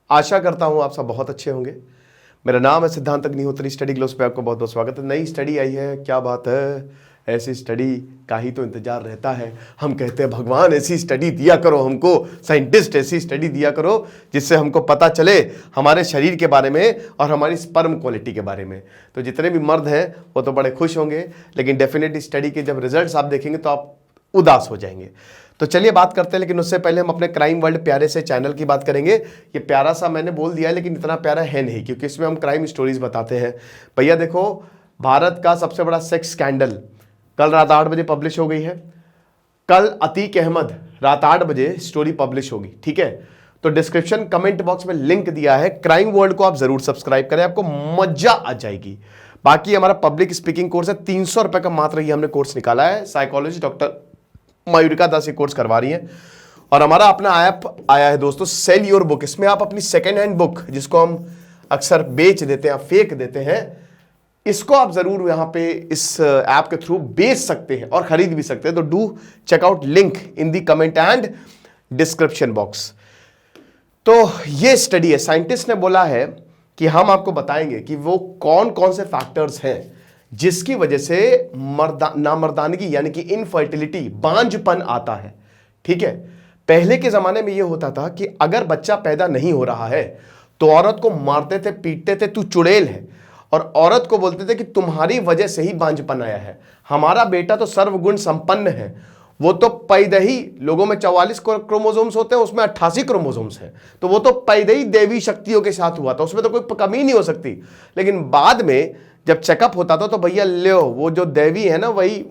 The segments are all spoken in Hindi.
आशा करता हूं आप सब बहुत अच्छे होंगे। मेरा नाम है सिद्धांत अग्निहोत्री। स्टडी ग्लोस पे आपको बहुत बहुत स्वागत है। नई स्टडी आई है, क्या बात है। ऐसी स्टडी का ही तो इंतजार रहता है। हम कहते हैं भगवान ऐसी स्टडी दिया करो हमको, साइंटिस्ट ऐसी स्टडी दिया करो जिससे हमको पता चले हमारे शरीर के बारे में और हमारी स्पर्म क्वालिटी के बारे में। तो जितने भी मर्द हैं वो तो बड़े खुश होंगे, लेकिन डेफिनेटली स्टडी के जब रिजल्ट्स आप देखेंगे तो आप उदास हो जाएंगे। तो चलिए बात करते हैं, लेकिन उससे पहले हम अपने क्राइम वर्ल्ड प्यारे से चैनल की बात करेंगे। ये प्यारा सा मैंने बोल दिया है, लेकिन इतना प्यारा है नहीं, क्योंकि इसमें हम क्राइम स्टोरीज बताते हैं। भैया देखो, भारत का सबसे बड़ा सेक्स स्कैंडल कल रात 8 बजे पब्लिश हो गई है। कल अतीक अहमद रात 8 बजे स्टोरी पब्लिश होगी, ठीक है। तो डिस्क्रिप्शन कमेंट बॉक्स में लिंक दिया है, क्राइम वर्ल्ड को आप जरूर सब्सक्राइब करें, आपको मजा आ जाएगी। बाकी हमारा पब्लिक स्पीकिंग कोर्स है, 300 रुपए का मात्र ये हमने कोर्स निकाला है। साइकोलॉजी डॉक्टर मयूरिका दास ये कोर्स करवा रही है। और हमारा अपना ऐप आया है दोस्तों, सेल योर बुक। इसमें आप अपनी सेकेंड हैंड बुक, जिसको हम अक्सर बेच देते हैं, फेंक देते हैं, इसको आप जरूर यहां पे इस ऐप के थ्रू बेच सकते हैं और खरीद भी सकते हैं। तो do check out link in the comment and description box. तो ये स्टडी है, साइंटिस्ट ने बोला है कि हम आपको बताएंगे कि वो कौन कौन से फैक्टर्स हैं जिसकी वजह से नामर्दानगी यानी कि इनफर्टिलिटी, बांझपन आता है, ठीक है। पहले के जमाने में यह होता था कि अगर बच्चा पैदा नहीं हो रहा है तो औरत को मारते थे, पीटते थे, तू चुड़ैल है, और औरत को बोलते थे कि तुम्हारी वजह से ही बांझपन आया है, हमारा बेटा तो सर्वगुण संपन्न है, वो तो पैदा ही, लोगों में 44 क्रोमोसोम्स होते हैं, उसमें 88 क्रोमोसोम्स हैं, तो वो तो पैदा ही देवी शक्तियों के साथ हुआ था, उसमें तो कोई कमी नहीं हो सकती। लेकिन बाद में जब चेकअप होता था तो भैया लो, वो जो देवी है ना वही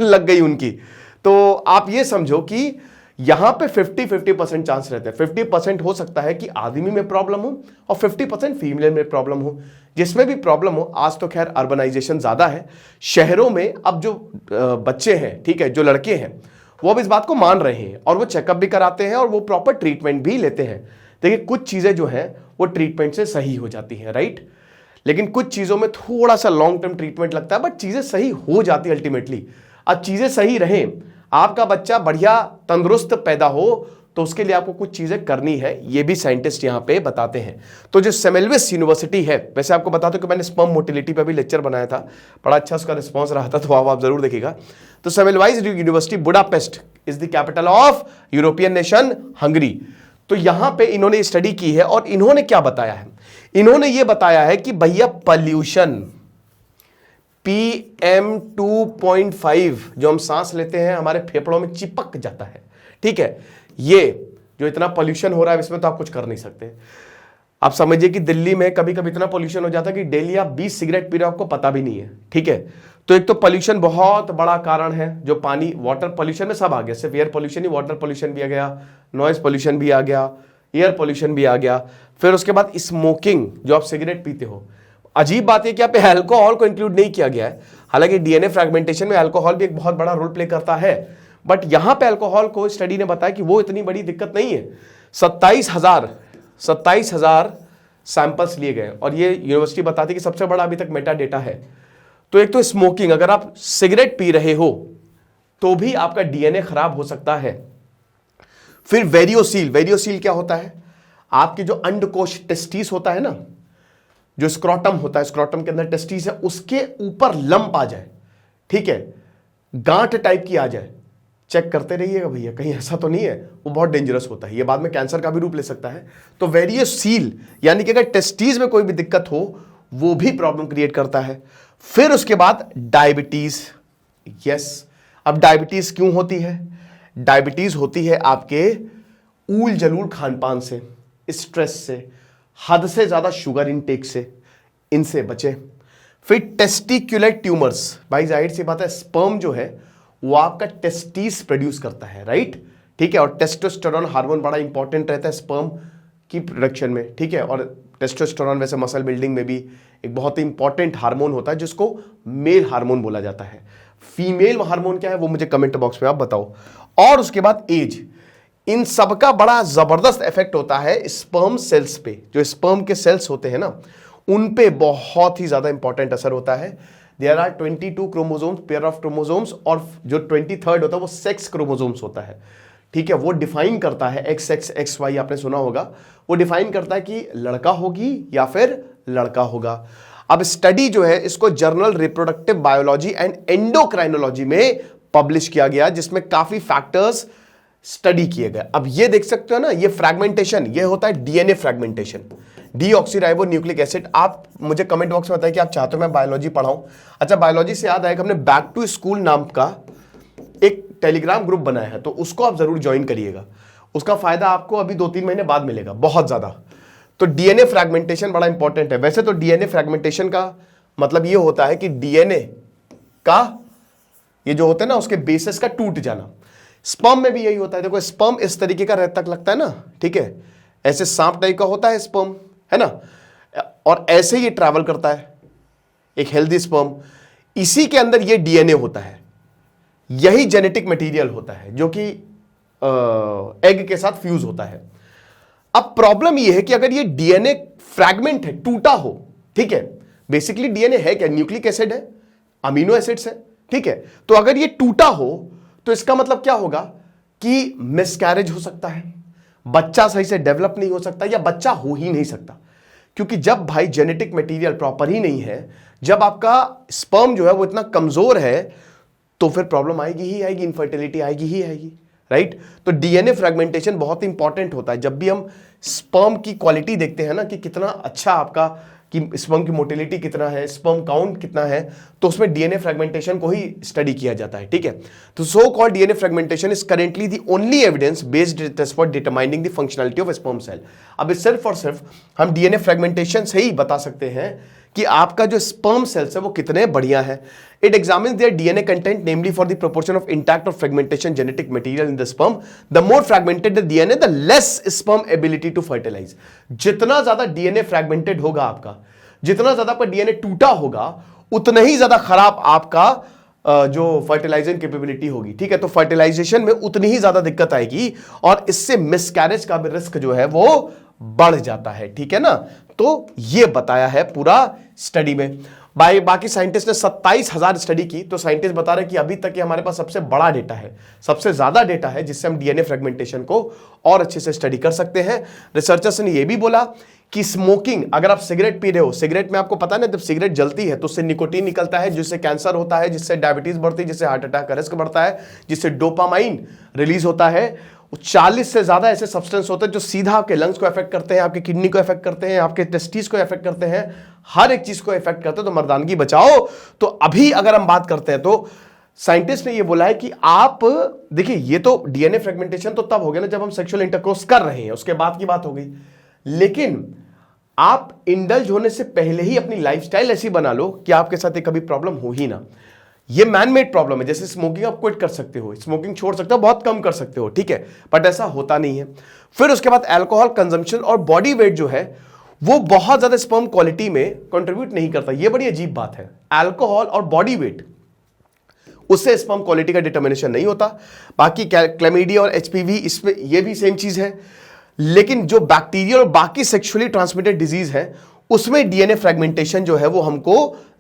लग गई उनकी। तो आप ये समझो कि यहां पे 50-50% चांस रहते हैं। 50% हो सकता है कि आदमी में प्रॉब्लम हो और 50% फीमेल में प्रॉब्लम हो। जिसमें भी प्रॉब्लम हो, आज तो खैर अर्बनाइजेशन ज्यादा है, शहरों में अब जो बच्चे हैं, ठीक है, जो लड़के हैं, वो अब इस बात को मान रहे हैं और वो चेकअप भी कराते हैं और वो प्रॉपर ट्रीटमेंट भी लेते हैं। देखिए, कुछ चीजें जो हैं वो ट्रीटमेंट से सही हो जाती हैं, राइट, लेकिन कुछ चीजों में थोड़ा सा लॉन्ग टर्म ट्रीटमेंट लगता है, बट चीजें सही हो जाती है अल्टीमेटली। अब चीजें सही रहें, आपका बच्चा बढ़िया तंदुरुस्त पैदा हो, तो उसके लिए आपको कुछ चीजें करनी है, ये भी साइंटिस्ट यहां पे बताते हैं। तो जो सेमेल्विस यूनिवर्सिटी है, वैसे आपको बता दो कि मैंने स्पर्म मोटिलिटी पे भी लेक्चर बनाया था, बड़ा अच्छा उसका रिस्पॉन्स रहा था, तो आप जरूर देखिएगा। तो Semmelweis University Budapest is the capital of European nation Hungary. तो यहां पे इन्होंने स्टडी की है और इन्होंने क्या बताया है, इन्होंने ये बताया है कि भैया पॉल्यूशन, PM2.5 जो हम सांस लेते हैं हमारे फेफड़ों में चिपक जाता है, ठीक है। ये जो इतना पॉल्यूशन हो रहा है इसमें तो आप कुछ कर नहीं सकते। आप समझिए कि दिल्ली में कभी कभी इतना पॉल्यूशन हो जाता है कि डेली आप 20 सिगरेट पी रहे हो, आपको पता भी नहीं है, ठीक है। तो एक तो पॉल्यूशन बहुत बड़ा कारण है, जो पानी, वाटर पॉल्यूशन में सब आ गया, सिर्फ एयर पॉल्यूशन ही, वाटर पॉल्यूशन भी आ गया, नॉइज पॉल्यूशन भी आ गया, एयर पॉल्यूशन भी आ गया। फिर उसके बाद स्मोकिंग, जो आप सिगरेट पीते हो। अजीब बात है कि यहाँ पे अल्कोहल को इंक्लूड नहीं किया गया है, हालांकि डीएनए फ्रैगमेंटेशन में अल्कोहल भी एक बहुत बड़ा रोल प्ले करता है, बट यहां पे अल्कोहल को स्टडी ने बताया कि वो इतनी बड़ी दिक्कत नहीं है। 27,000 सैंपल्स लिए गए और ये यूनिवर्सिटी बताती है कि सबसे बड़ा अभी तक मेटा डेटा है। तो एक तो स्मोकिंग, अगर आप सिगरेट पी रहे हो तो भी आपका डीएनए खराब हो सकता है। फिर वेरियोसील, वेरियोसील क्या होता है, आपकी जो अंडकोश टेस्टिस होता है ना, जो स्क्रोटम होता है, स्क्रोटम के अंदर टेस्टिस है, उसके ऊपर लंप आ जाए, ठीक है, गांठ टाइप की आ जाए, चेक करते रहिएगा भैया, कहीं ऐसा तो नहीं है, वो बहुत डेंजरस होता है, ये बाद में कैंसर का भी रूप ले सकता है। तो वेरियोसील यानी कि अगर टेस्टिस में कोई भी दिक्कत हो वो भी प्रॉब्लम क्रिएट करता है। फिर उसके बाद डायबिटीज, यस, अब डायबिटीज क्यों होती है, डायबिटीज होती है आपके ऊल जलूल खानपान से, स्ट्रेस से, हद से ज्यादा शुगर इनटेक से, इनसे बचे। फिर टेस्टिकुलर ट्यूमर्स, भाई जाहिर सी बात है, स्पर्म जो है वो आपका टेस्टिस प्रोड्यूस करता है, राइट, ठीक है, और टेस्टोस्टेरोन हार्मोन बड़ा इंपॉर्टेंट रहता है स्पर्म की प्रोडक्शन में, ठीक है। और टेस्टोस्टेरोन वैसे मसल बिल्डिंग में भी एक बहुत ही इंपॉर्टेंट हार्मोन होता है, जिसको मेल हार्मोन बोला जाता है। फीमेल हार्मोन क्या है वो मुझे कमेंट बॉक्स में आप बताओ। और उसके बाद एज, इन सबका बड़ा जबरदस्त इफेक्ट होता है स्पर्म सेल्स पे, जो स्पर्म के सेल्स होते हैं ना, उन पे बहुत ही ज्यादा इंपॉर्टेंट असर होता है। There are 22 chromosomes, pair of chromosomes, और जो 23rd होता है वो सेक्स क्रोमोसोम्स होता है, ठीक है, वो डिफाइन करता है XXXY, आपने सुना होगा, वो डिफाइन करता है कि लड़का होगी या फिर लड़का होगा। अब स्टडी जो है इसको journal reproductive biology and endocrinology में पब्लिश किया गया, जिसमें काफी फैक्टर्स स्टडी किए गए। अब ये देख सकते हो ना, ये फ्रैगमेंटेशन, ये होता है DNA fragmentation, deoxyribo nucleic acid. आप मुझे कमेंट बॉक्स में बताइए कि आप चाहते हो मैं बायोलॉजी पढ़ाऊं। अच्छा, बायोलॉजी से याद आया कि हमने बैक टू स्कूल नाम का एक टेलीग्राम ग्रुप बनाया है, तो उसको आप जरूर ज्वाइन करिएगा। उसका फायदा आपको अभी 2-3 महीने बाद मिलेगा, बहुत ज्यादा। तो डीएनए फ्रैगमेंटेशन बड़ा इंपॉर्टेंट है। वैसे तो डीएनए फ्रैगमेंटेशन का मतलब ये होता है कि डीएनए का ये जो होता है ना, उसके बेसिस का टूट जाना। स्पर्म में भी यही होता है। देखो, स्पर्म इस तरीके का तक लगता है ना, ठीक है, ऐसे सांप टाइप का होता है स्पर्म, है ना, और ऐसे ही ट्रैवल करता है एक हेल्दी स्पर्म। इसी के अंदर ये डीएनए होता है, यही जेनेटिक मटेरियल होता है जो कि एग के साथ फ्यूज होता है। अब प्रॉब्लम यह है कि अगर ये डीएनए फ्रैगमेंट है, टूटा हो, ठीक है, बेसिकली डीएनए है क्या? न्यूक्लिक एसिड है, अमीनो एसिड्स है, ठीक है। तो अगर ये टूटा हो तो इसका मतलब क्या होगा कि मिसकैरेज हो सकता है, बच्चा सही से डेवलप नहीं हो सकता, या बच्चा हो ही नहीं सकता। क्योंकि जब भाई जेनेटिक मटेरियल प्रॉपर ही नहीं है, जब आपका स्पर्म जो है वो इतना कमजोर है, तो फिर प्रॉब्लम आएगी ही आएगी, इनफर्टिलिटी आएगी ही आएगी, राइट। तो डीएनए फ्रैगमेंटेशन बहुत इंपॉर्टेंट होता है। जब भी हम स्पर्म की क्वालिटी देखते हैं ना, कि कितना अच्छा आपका, कि स्पर्म की मोटिलिटी कितना है, स्पर्म काउंट कितना है, तो उसमें डीएनए फ्रैगमेंटेशन को ही स्टडी किया जाता है, ठीक है। तो so called DNA fragmentation is currently the only evidence based test for determining the functionality of sperm cell. अब सिर्फ और सिर्फ हम डीएनए फ्रैगमेंटेशन से ही बता सकते हैं कि आपका जो स्पर्म सेल्स है वो कितने बढ़िया है। It examines their DNA content, namely for the proportion of intact और fragmentation genetic material in the sperm. The more fragmented the DNA, the less sperm ability to fertilise. जितना ज्यादा डीएनए फ्रैगमेंटेड होगा आपका, जितना ज्यादा आपका डीएनए टूटा होगा, उतना ही ज्यादा खराब आपका जो फर्टिलाइजेशन कैपेबिलिटी होगी, ठीक है। तो फर्टिलाइजेशन में उतनी ही ज्यादा दिक्कत आएगी, और इससे मिसकैरेज का भी रिस्क जो है वो बढ़ जाता है, ठीक है ना। तो ये बताया है पूरा स्टडी में। बाकी साइंटिस्ट ने 27,000 स्टडी की। तो साइंटिस्ट बता रहे हैं कि अभी तक ये हमारे पास सबसे बड़ा डेटा है, सबसे ज्यादा डेटा है, जिससे हम डीएनए फ्रेगमेंटेशन को और अच्छे से स्टडी कर सकते हैं। रिसर्चर्स ने यह भी बोला कि स्मोकिंग, अगर आप सिगरेट पी रहे हो, सिगरेट में आपको पता है ना, जब सिगरेट जलती है तो उससे निकोटीन निकलता है, जिससे कैंसर होता है, जिससे डायबिटीज बढ़ती है, जिससे हार्ट अटैक का रिस्क बढ़ता है, जिससे डोपामाइन रिलीज होता है। 40 से ज्यादा ऐसे सब्सटेंस होते हैं जो सीधा आपके लंग्स को अफेक्ट करते हैं, आपके किडनी को अफेक्ट करते हैं, आपके टेस्टिस को अफेक्ट करते हैं, हर एक चीज को अफेक्ट करते हैं। तो मर्दानगी बचाओ। तो अभी अगर हम बात करते हैं तो साइंटिस्ट ने यह बोला है कि आप देखिए, ये तो डीएनए फ्रेगमेंटेशन तो तब हो गया ना जब हम सेक्सुअल इंटरकोर्स कर रहे हैं, उसके बाद की बात हो गई। लेकिन आप इंडल्ज होने से पहले ही अपनी लाइफस्टाइल ऐसी बना लो कि आपके साथ कभी प्रॉब्लम हो ही ना। ये मैन मेड प्रॉब्लम है। जैसे स्मोकिंग आप क्विट कर सकते हो, स्मोकिंग छोड़ सकते हो, बहुत कम कर सकते हो, ठीक है, बट ऐसा होता नहीं है। फिर उसके बाद अल्कोहल कंजम्पशन और बॉडी वेट जो है वो बहुत ज्यादा स्पर्म क्वालिटी में कंट्रीब्यूट नहीं करता। ये बड़ी अजीब बात है। अल्कोहल और बॉडी वेट, उससे स्पर्म क्वालिटी का डिटर्मिनेशन नहीं होता। बाकी क्लैमिडिया और एचपीवी, इसमें ये भी सेम चीज है। लेकिन जो बैक्टीरिया और बाकी सेक्सुअली ट्रांसमिटेड डिजीज है, उसमें डीएनए फ्रेगमेंटेशन जो है वो हमको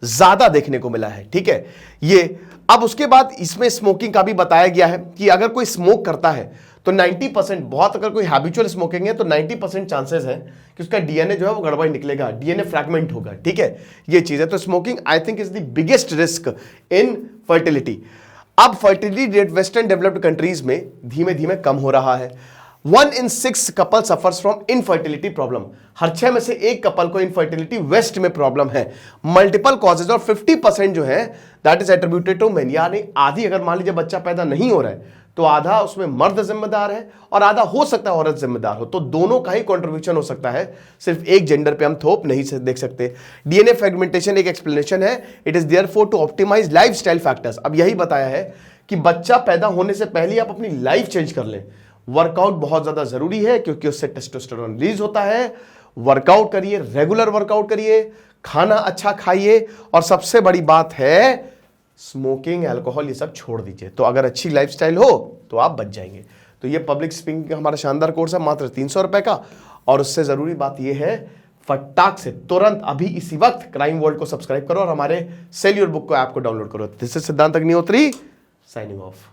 ज्यादा देखने को मिला है, ठीक है। ये अब उसके बाद इसमें स्मोकिंग का भी बताया गया है कि अगर कोई स्मोक करता है तो 90%, बहुत अगर कोई हैबिचुअल स्मोकिंग है तो 90% चांसेस है कि उसका डीएनए जो है वो गड़बड़ निकलेगा, डीएनए फ्रैगमेंट होगा, ठीक है। ये चीज है। तो smoking I think is the biggest risk in fertility. अब fertility rate western developed countries में धीमे धीमे कम हो रहा है। 1 in 6 couple suffers from infertility problem. हर 6 में से एक कपल को इनफर्टिलिटी वेस्ट में प्रॉब्लम है। मल्टीपल कॉजेज, और 50% जो है that is attributed to men. यानी आधी, अगर मान लीजिए बच्चा पैदा नहीं हो रहा है तो आधा उसमें मर्द जिम्मेदार है और आधा हो सकता है औरत जिम्मेदार हो। तो दोनों का ही कंट्रीब्यूशन हो सकता है, सिर्फ एक जेंडर पे हम थोप नहीं देख सकते। डीएनए फ्रेगमेंटेशन एक एक्सप्लेनेशन है। It is therefore to optimise lifestyle factors. अब यही बताया है कि बच्चा पैदा होने से पहले आप अपनी लाइफ चेंज कर लें। वर्कआउट बहुत ज्यादा जरूरी है क्योंकि उससे टेस्टोस्टेरोन रिलीज होता है। वर्कआउट करिए, रेगुलर वर्कआउट करिए, खाना अच्छा खाइए, और सबसे बड़ी बात है स्मोकिंग, अल्कोहल, ये सब छोड़ दीजिए। तो अगर अच्छी लाइफस्टाइल हो तो आप बच जाएंगे। तो ये पब्लिक स्पीकिंग का हमारा शानदार कोर्स है, मात्र 300 रुपए का। और उससे जरूरी बात यह है, फटाक से तुरंत अभी इसी वक्त क्राइम वर्ल्ड को सब्सक्राइब करो और हमारे सेल योर बुक को ऐप को डाउनलोड करो। दिस इज सिद्धांत अग्निहोत्री साइनिंग ऑफ।